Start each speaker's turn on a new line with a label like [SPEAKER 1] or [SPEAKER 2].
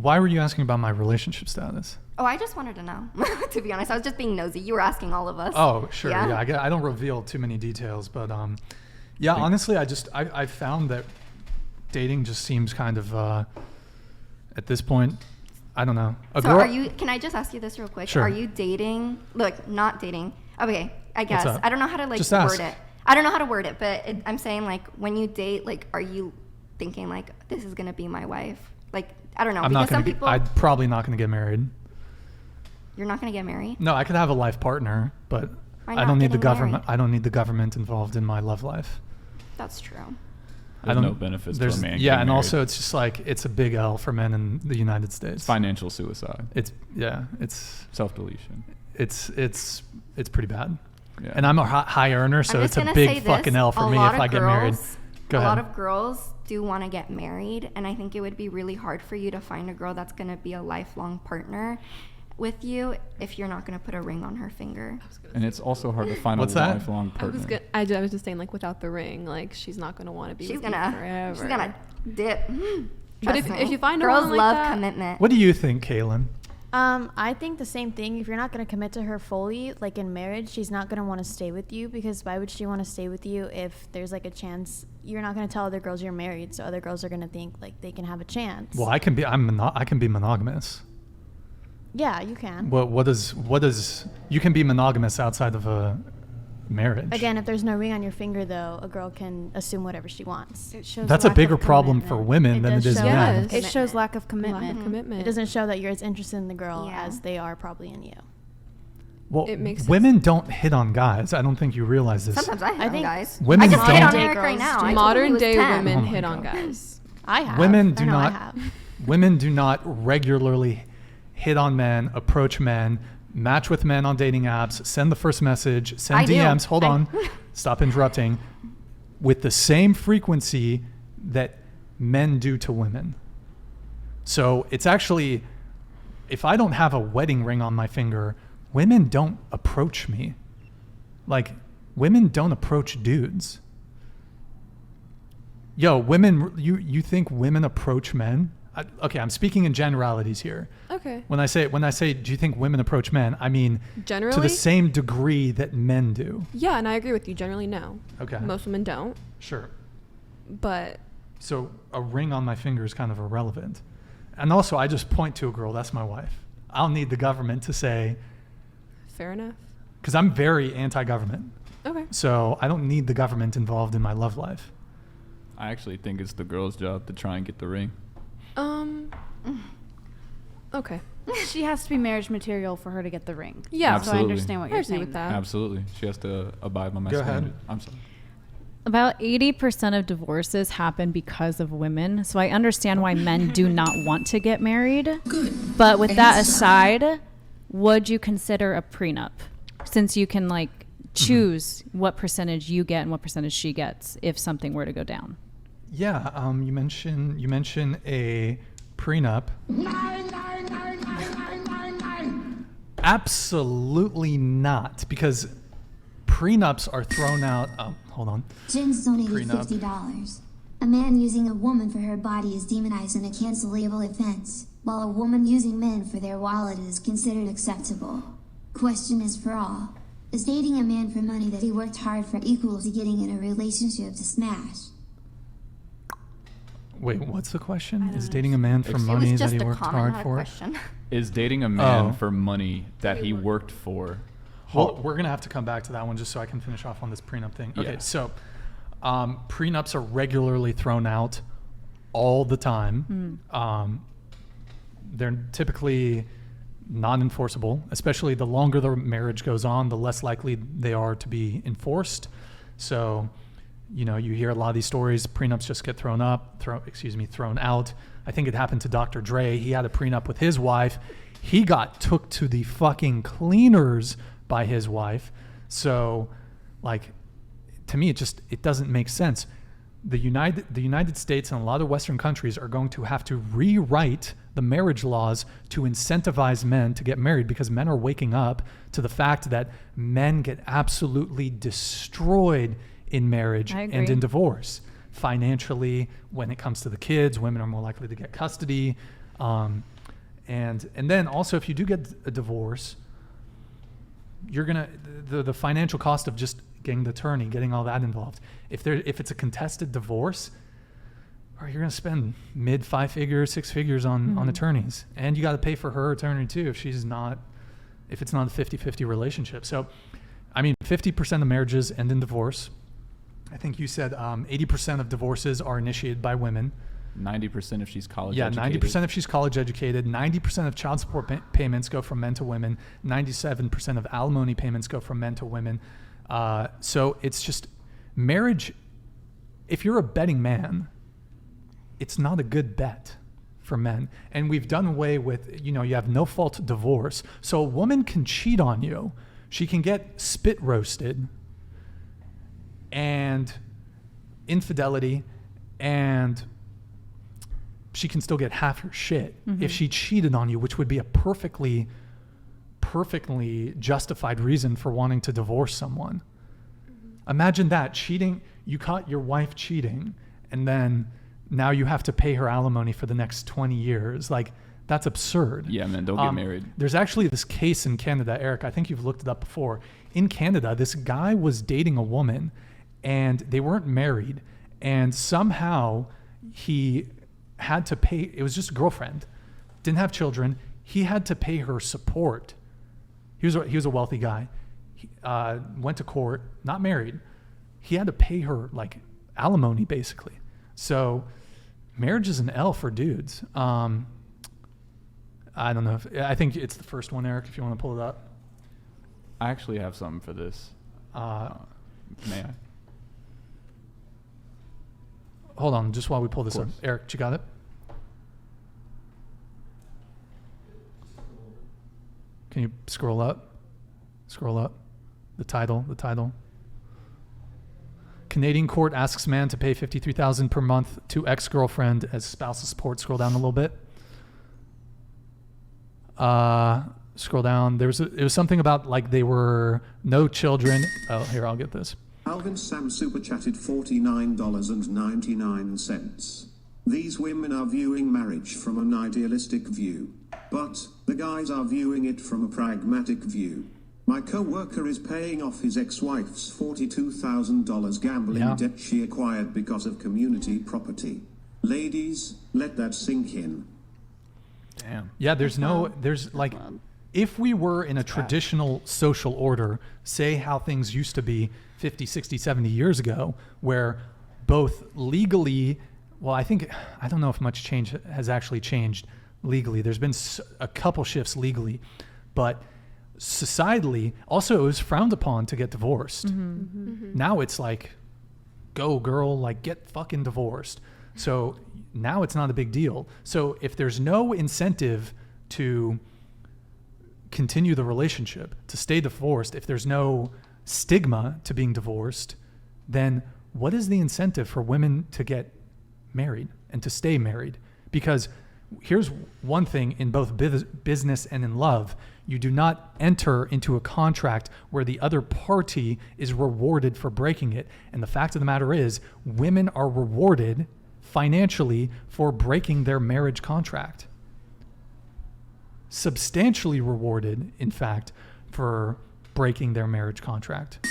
[SPEAKER 1] Why were you asking about my relationship status?
[SPEAKER 2] Oh, I just wanted to know. To be honest, I was just being nosy. You were asking all of us.
[SPEAKER 1] Oh, sure. Yeah, I don't reveal too many details, but yeah, honestly, I found that dating just seems kind of at this point, I don't know.
[SPEAKER 2] Can I just ask you this real quick?
[SPEAKER 1] Sure.
[SPEAKER 2] Are you dating? Look, not dating. Okay, I guess.
[SPEAKER 1] What's up?
[SPEAKER 2] I don't know how to
[SPEAKER 1] Just
[SPEAKER 2] word
[SPEAKER 1] ask.
[SPEAKER 2] it. I don't know how to word it, but I'm saying like when you date, like are you thinking like this is gonna be my wife? Like I don't know.
[SPEAKER 1] I'm probably not gonna get married.
[SPEAKER 2] You're not gonna get married?
[SPEAKER 1] No, I could have a life partner, but I don't need the government. I don't need the government involved in my love life.
[SPEAKER 2] That's true.
[SPEAKER 3] There's no benefits to a man.
[SPEAKER 1] Yeah, and also it's just like it's a big L for men in the United States.
[SPEAKER 3] It's financial suicide.
[SPEAKER 1] It's
[SPEAKER 3] self-deletion.
[SPEAKER 1] It's pretty bad.
[SPEAKER 3] Yeah.
[SPEAKER 1] And I'm a high earner, so it's a big fucking L for me if I get married. Go ahead.
[SPEAKER 2] A lot of girls do want to get married, and I think it would be really hard for you to find a girl that's going to be a lifelong partner with you if you're not going to put a ring on her finger.
[SPEAKER 3] And it's also hard to find a lifelong partner.
[SPEAKER 4] I was just saying, like, without the ring, like, she's not going to want to be with you forever.
[SPEAKER 2] She's going to dip.
[SPEAKER 4] But if you find a
[SPEAKER 2] girls
[SPEAKER 4] woman
[SPEAKER 2] love
[SPEAKER 4] like that,
[SPEAKER 2] commitment.
[SPEAKER 1] What do you think, Kaylin?
[SPEAKER 5] I think the same thing. If you're not going to commit to her fully, like in marriage, she's not going to want to stay with you, because why would she want to stay with you if there's like a chance you're not going to tell other girls you're married, so other girls are going to think like they can have a chance.
[SPEAKER 1] Well, I can be monogamous.
[SPEAKER 5] Yeah, you can.
[SPEAKER 1] What does you can be monogamous outside of a marriage?
[SPEAKER 5] Again, if there's no ring on your finger, though, a girl can assume whatever she wants.
[SPEAKER 6] It shows
[SPEAKER 1] That's a bigger problem for women than it is men.
[SPEAKER 6] It shows lack of commitment.
[SPEAKER 5] It doesn't show that you're as interested in the girl as they are probably in you.
[SPEAKER 1] Well, women don't hit on guys. I don't think you realize this.
[SPEAKER 2] Sometimes I hit on guys.
[SPEAKER 1] Women
[SPEAKER 2] I just hit on
[SPEAKER 1] don't.
[SPEAKER 2] Eric right now.
[SPEAKER 4] Modern day
[SPEAKER 2] 10.
[SPEAKER 4] women hit on guys.
[SPEAKER 5] I have.
[SPEAKER 1] Women do not. Women do not regularly hit on men, approach men, match with men on dating apps, send the first message, send DMs. Hold on, stop interrupting. With the same frequency that men do to women. So it's actually, if I don't have a wedding ring on my finger, women don't approach me. Like, women don't approach dudes. Yo, women, you think women approach men? Okay, I'm speaking in generalities here.
[SPEAKER 4] Okay.
[SPEAKER 1] When I say, do you think women approach men? I mean,
[SPEAKER 4] generally,
[SPEAKER 1] to the same degree that men do.
[SPEAKER 4] Yeah, and I agree with you. Generally, no.
[SPEAKER 1] Okay.
[SPEAKER 4] Most women don't.
[SPEAKER 1] Sure.
[SPEAKER 4] But.
[SPEAKER 1] So a ring on my finger is kind of irrelevant. And also, I just point to a girl, that's my wife. I don't need the government to say.
[SPEAKER 4] Fair enough.
[SPEAKER 1] Because I'm very anti-government.
[SPEAKER 4] Okay.
[SPEAKER 1] So I don't need the government involved in my love life.
[SPEAKER 3] I actually think it's the girl's job to try and get the ring.
[SPEAKER 4] Okay.
[SPEAKER 6] She has to be marriage material for her to get the ring.
[SPEAKER 4] Yeah.
[SPEAKER 6] Absolutely. So I understand what you're saying.
[SPEAKER 4] With that.
[SPEAKER 3] Absolutely. She has to abide by my
[SPEAKER 1] standard.
[SPEAKER 3] Go ahead. I'm sorry.
[SPEAKER 7] About 80% of divorces happen because of women. So I understand why men do not want to get married. Good. But with that aside, would you consider a prenup? Since you can like choose what percentage you get and what percentage she gets if something were to go down.
[SPEAKER 1] Yeah, you mentioned a prenup. Absolutely not, because prenups are thrown out. Oh, hold on.
[SPEAKER 8] Jin's donated $50. A man using a woman for her body is demonized and a cancelable offense, while a woman using men for their wallet is considered acceptable. Question is for all. Is dating a man for money that he worked hard for equal to getting in a relationship to smash?
[SPEAKER 1] Wait, what's the question? Is dating a man for money that he worked hard for?
[SPEAKER 3] Is dating a man for money that he worked for?
[SPEAKER 1] Well, we're going to have to come back to that one just so I can finish off on this prenup thing. Okay, so prenups are regularly thrown out all the time. They're typically non-enforceable, especially the longer the marriage goes on, the less likely they are to be enforced. So, you know, you hear a lot of these stories, prenups just get thrown out. I think it happened to Dr. Dre. He had a prenup with his wife. He got took to the fucking cleaners by his wife. So, like, to me, it doesn't make sense. The United States and a lot of Western countries are going to have to rewrite the marriage laws to incentivize men to get married, because men are waking up to the fact that men get absolutely destroyed in marriage and in divorce. Financially, when it comes to the kids, women are more likely to get custody. And then also, if you do get a divorce, you're gonna the financial cost of just getting the attorney, getting all that involved. If it's a contested divorce, or you're gonna spend mid 5 figures, 6 figures on attorneys, and you got to pay for her attorney too if it's not a 50-50 relationship. So, I mean, 50% of marriages end in divorce. I think you said 80% of divorces are initiated by women.
[SPEAKER 3] 90% if she's college educated.
[SPEAKER 1] 90% if she's college educated. 90% of child support payments go from men to women. 97% of alimony payments go from men to women. So it's just marriage. If you're a betting man, it's not a good bet for men. And we've done away with, you have no fault divorce. So a woman can cheat on you. She can get spit roasted and infidelity, and she can still get half her shit if she cheated on you, which would be a perfectly justified reason for wanting to divorce someone. Imagine that, cheating, you caught your wife cheating, and then now you have to pay her alimony for the next 20 years. Like, that's absurd.
[SPEAKER 3] Yeah, man, don't get married.
[SPEAKER 1] There's actually this case in Canada, Eric, I think you've looked it up before. In Canada, this guy was dating a woman, and they weren't married, and somehow he had to pay, it was just a girlfriend, didn't have children, he had to pay her support. He was a wealthy guy. He, went to court, not married. He had to pay her like alimony, basically. So marriage is an L for dudes. I don't know I think it's the first one, Eric, if you want to pull it up.
[SPEAKER 3] I actually have something for this. May I?
[SPEAKER 1] Hold on, just while we pull this up. Eric, you got it? Can you scroll up? Scroll up. The title. Canadian court asks man to pay $53,000 per month to ex-girlfriend as spousal support. Scroll down a little bit. Scroll down. It was something about like they were no children. Oh, here, I'll get this.
[SPEAKER 9] Alvin Sam super chatted $49.99. These women are viewing marriage from an idealistic view, but the guys are viewing it from a pragmatic view. My co-worker is paying off his ex-wife's $42,000 gambling debt she acquired because of community property. Ladies, let that sink in.
[SPEAKER 3] Damn.
[SPEAKER 1] Yeah, there's like, if we were in a traditional social order, say how things used to be 50, 60, 70 years ago, where both legally, well, I don't know if much change has actually changed legally. There's been a couple shifts legally, but societally, also it was frowned upon to get divorced. Now it's like, go girl, like get fucking divorced. So now it's not a big deal. So if there's no incentive to continue the relationship, to stay divorced, if there's no stigma to being divorced, then what is the incentive for women to get married and to stay married? Because here's one thing in both business and in love: you do not enter into a contract where the other party is rewarded for breaking it. And the fact of the matter is, women are rewarded financially for breaking their marriage contract. Substantially rewarded, in fact, for breaking their marriage contract.